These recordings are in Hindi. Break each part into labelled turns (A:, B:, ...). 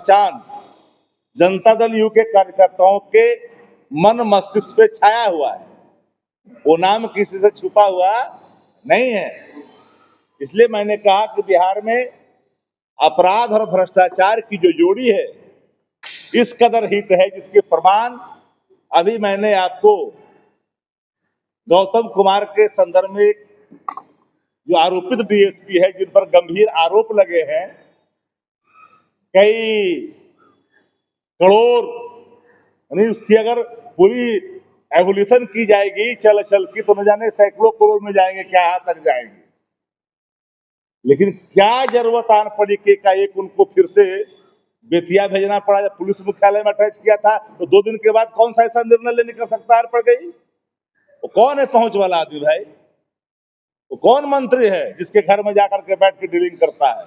A: मचान जनता दल यू के कार्यकर्ताओं के मन मस्तिष्क पे छाया हुआ है, वो नाम किसी से छुपा हुआ नहीं है। इसलिए मैंने कहा कि बिहार में अपराध और भ्रष्टाचार की जो जोड़ी है इस कदर हिट है, जिसके प्रमाण अभी मैंने आपको गौतम कुमार के संदर्भ में जो आरोपित डीएसपी है, जिन पर गंभीर आरोप लगे हैं, कई करोड़, यानी उसकी अगर पूरी एवोल्यूशन की जाएगी चल की तो न जाने सैकड़ों करोड़ में जाएंगे, क्या यहाँ तक जाएंगे। लेकिन क्या जरूरत आन पड़ी कि एक उनको फिर से बेतिया भेजना पड़ा। जब पुलिस मुख्यालय में अटैच किया था तो 2 दिन के बाद कौन सा ऐसा निर्णय लेने की आवश्यकता पड़ गई? वो कौन है पहुंच वाला आदमी भाई? वो कौन मंत्री है जिसके घर में जाकर के बैठ के डीलिंग करता है?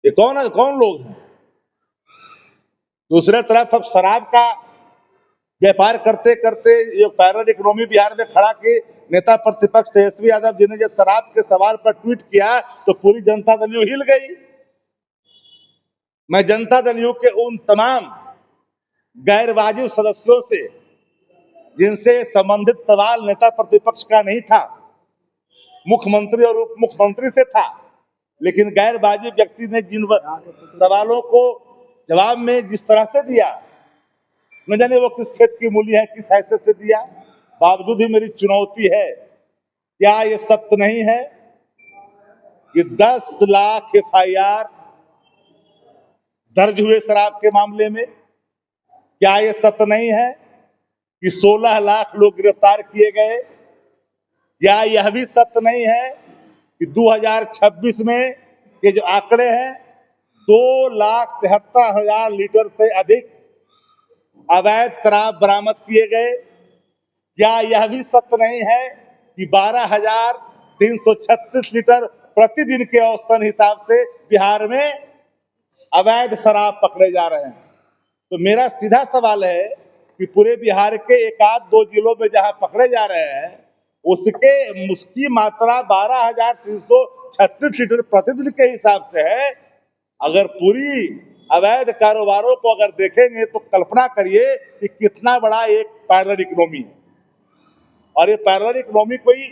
A: ये कौन है, कौन लोग हैं? दूसरे तरफ अब शराब का व्यापार करते करते ये पैरल इकोनॉमी बिहार में खड़ा के नेता प्रतिपक्ष तेजस्वी यादव जी ने जब शराब के सवाल पर ट्वीट किया तो पूरी जनता दल यू हिल गई। मैं जनता दल यू के उन तमाम गैर वाजिब सदस्यों से, जिनसे संबंधित सवाल नेता प्रतिपक्ष का नहीं था, मुख्यमंत्री और उप मुख्यमंत्री से था, लेकिन गैर वाजिब व्यक्ति ने जिन सवालों को जवाब में जिस तरह से दिया, न जाने वो किस खेत की मूली है, किस हैसियत से दिया, बावजूद ही मेरी चुनौती है, क्या ये सत्य नहीं है कि 10 लाख FIR दर्ज हुए शराब के मामले में? क्या ये सत्य नहीं है कि 16 लाख लोग गिरफ्तार किए गए? क्या यह भी सत्य नहीं है कि 2026 में ये जो आंकड़े हैं 2,73,000 लीटर से अधिक अवैध शराब बरामद किए गए? क्या यह भी सत्य नहीं है कि 12,336 लीटर प्रतिदिन के औसतन हिसाब से बिहार में अवैध शराब पकड़े जा रहे हैं? तो मेरा सीधा सवाल है कि पूरे बिहार के 1-2 जिलों में जहां पकड़े जा रहे हैं उसकी मात्रा 12,336 लीटर प्रतिदिन के हिसाब से है। अगर पूरी अवैध कारोबारों को अगर देखेंगे तो कल्पना करिए कि कितना बड़ा एक पैरेलल इकोनॉमी है। और ये पैरेलल इकोनॉमी कोई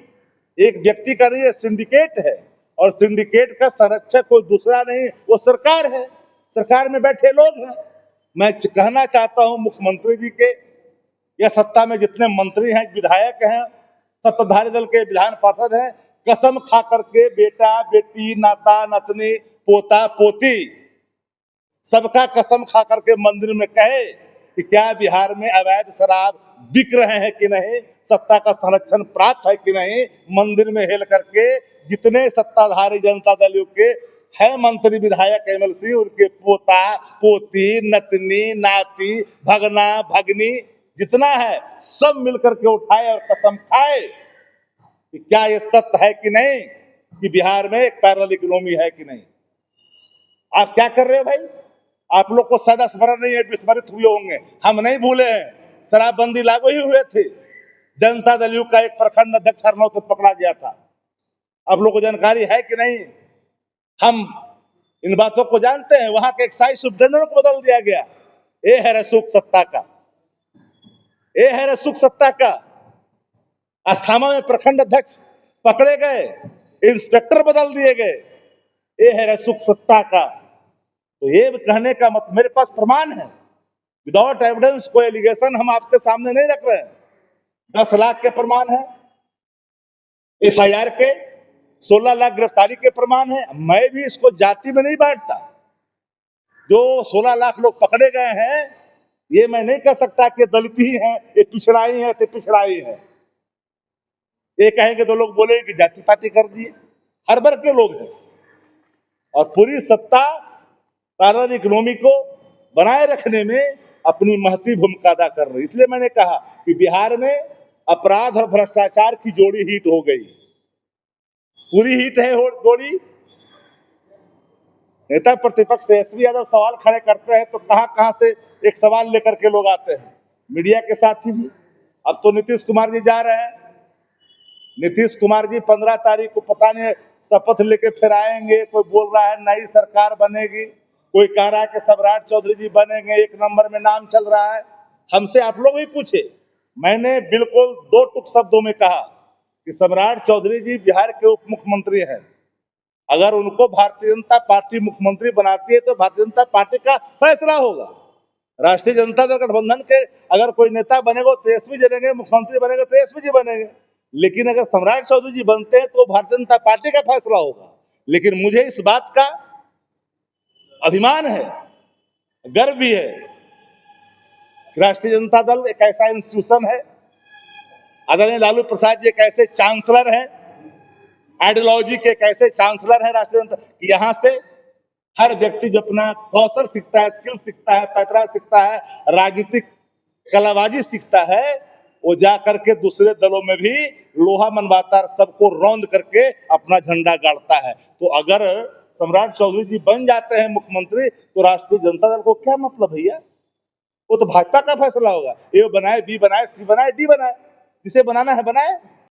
A: एक व्यक्ति का नहीं है, सिंडिकेट है। और सिंडिकेट का संरक्षक कोई दूसरा नहीं, वो सरकार है, सरकार में बैठे लोग हैं। मैं कहना चाहता हूं मुख्यमंत्री जी के या सत्ता में जितने मंत्री हैं, विधायक हैं, सत्ताधारी दल के विधान पार्षद हैं, कसम खा करके बेटा बेटी, नाता नतनी, पोता पोती सबका कसम खा करके मंदिर में कहे कि क्या बिहार में अवैध शराब बिक रहे हैं कि नहीं, सत्ता का संरक्षण प्राप्त है कि नहीं। मंदिर में हेल करके जितने सत्ताधारी जनता दल के है, मंत्री विधायक MLC, उनके पोता पोती, नतनी नाती, भगना भगनी जितना है सब मिलकर के उठाए और कसम खाए कि क्या ये सत्य है कि नहीं कि बिहार में एक पैरेलल इकोनॉमी है कि नहीं। आप क्या कर रहे हो भाई? आप लोग को शायद स्मरण नहीं है, विस्मरित हुए होंगे, हम नहीं भूले हैं। शराबबंदी लागू ही हुए थे, जनता दल यू का एक प्रखंड अध्यक्ष हरनौत को पकड़ा गया था। आप लोग को जानकारी है कि नहीं? हम इन बातों को जानते हैं। वहां के एक्साइज सुपरिटेंडेंट को बदल दिया गया। ये है रसूख सत्ता का, ये है रसूख सत्ता का। अस्थामा में प्रखंड अध्यक्ष पकड़े गए, इंस्पेक्टर बदल दिए गए, ये है रसूख सत्ता का। तो ये कहने का मतलब, मेरे पास प्रमाण है, विदाउट एविडेंस कोई एलिगेशन हम आपके सामने नहीं रख रहे हैं। 10 लाख के प्रमाण है, FIR के 16 लाख गिरफ्तारी के प्रमाण है। मैं भी इसको जाति में नहीं बांटता। जो 16 लाख लोग पकड़े गए हैं, ये मैं नहीं कह सकता कि दलित ही है, ये पिछड़ा ही है, पिछड़ा ही है। ये कहेंगे तो लोग बोलेंगे कि जाति पाति कर दिए। हर वर्ग के लोग हैं और पूरी सत्ता पैरेलल इकोनॉमी को बनाए रखने में अपनी महती भूमिका अदा कर रही। इसलिए मैंने कहा कि बिहार में अपराध और भ्रष्टाचार की जोड़ी हिट हो गई, पूरी हिट है जोड़ी। नेता प्रतिपक्ष तेजस्वी यादव सवाल खड़े करते हैं तो कहां से एक सवाल लेकर के लोग आते हैं, मीडिया के साथ ही भी। अब तो नीतीश कुमार जी जा रहे हैं, नीतीश कुमार जी 15 तारीख को पता नहीं शपथ लेके फिर आएंगे। कोई बोल रहा है नई सरकार बनेगी, कोई कह रहा है कि सम्राट चौधरी जी बनेंगे, 1 नंबर में नाम चल रहा है। हमसे आप लोग भी पूछे, मैंने बिल्कुल 2 टुक शब्दों में कहा कि सम्राट चौधरी जी बिहार के उप मुख्यमंत्री हैं। अगर उनको भारतीय जनता पार्टी मुख्यमंत्री बनाती है तो भारतीय जनता पार्टी का फैसला होगा। राष्ट्रीय जनता दल गठबंधन के अगर कोई नेता बनेगा तेजस्वी जी बनेंगे, मुख्यमंत्री बनेगा तेजस्वी जी बनेंगे। लेकिन अगर सम्राट चौधरी जी बनते हैं तो भारतीय जनता पार्टी का फैसला होगा। लेकिन मुझे इस बात का अभिमान है, गर्व भी है, राष्ट्रीय जनता दल एक ऐसा इंस्टीट्यूशन है, आदरणीय लालू प्रसाद जी एक ऐसे चांसलर हैं, आइडियोलॉजी के एक ऐसे चांसलर हैं राष्ट्रीय जनता, यहाँ से हर व्यक्ति जो अपना कौशल सीखता है, स्किल सीखता है, पैतरा सीखता है, राजनीतिक कलाबाजी सीखता है, वो जा करके दूसरे दलों में भी लोहा मनवाता है, सबको रौंद करके अपना झंडा गाड़ता है। तो अगर सम्राट चौधरी जी बन जाते हैं मुख्यमंत्री तो राष्ट्रीय जनता दल को क्या मतलब भैया? वो तो भाजपा का फैसला होगा। ए बनाए, बी बनाए, सी बनाए, डी बनाए, जिसे बनाना है बनाए।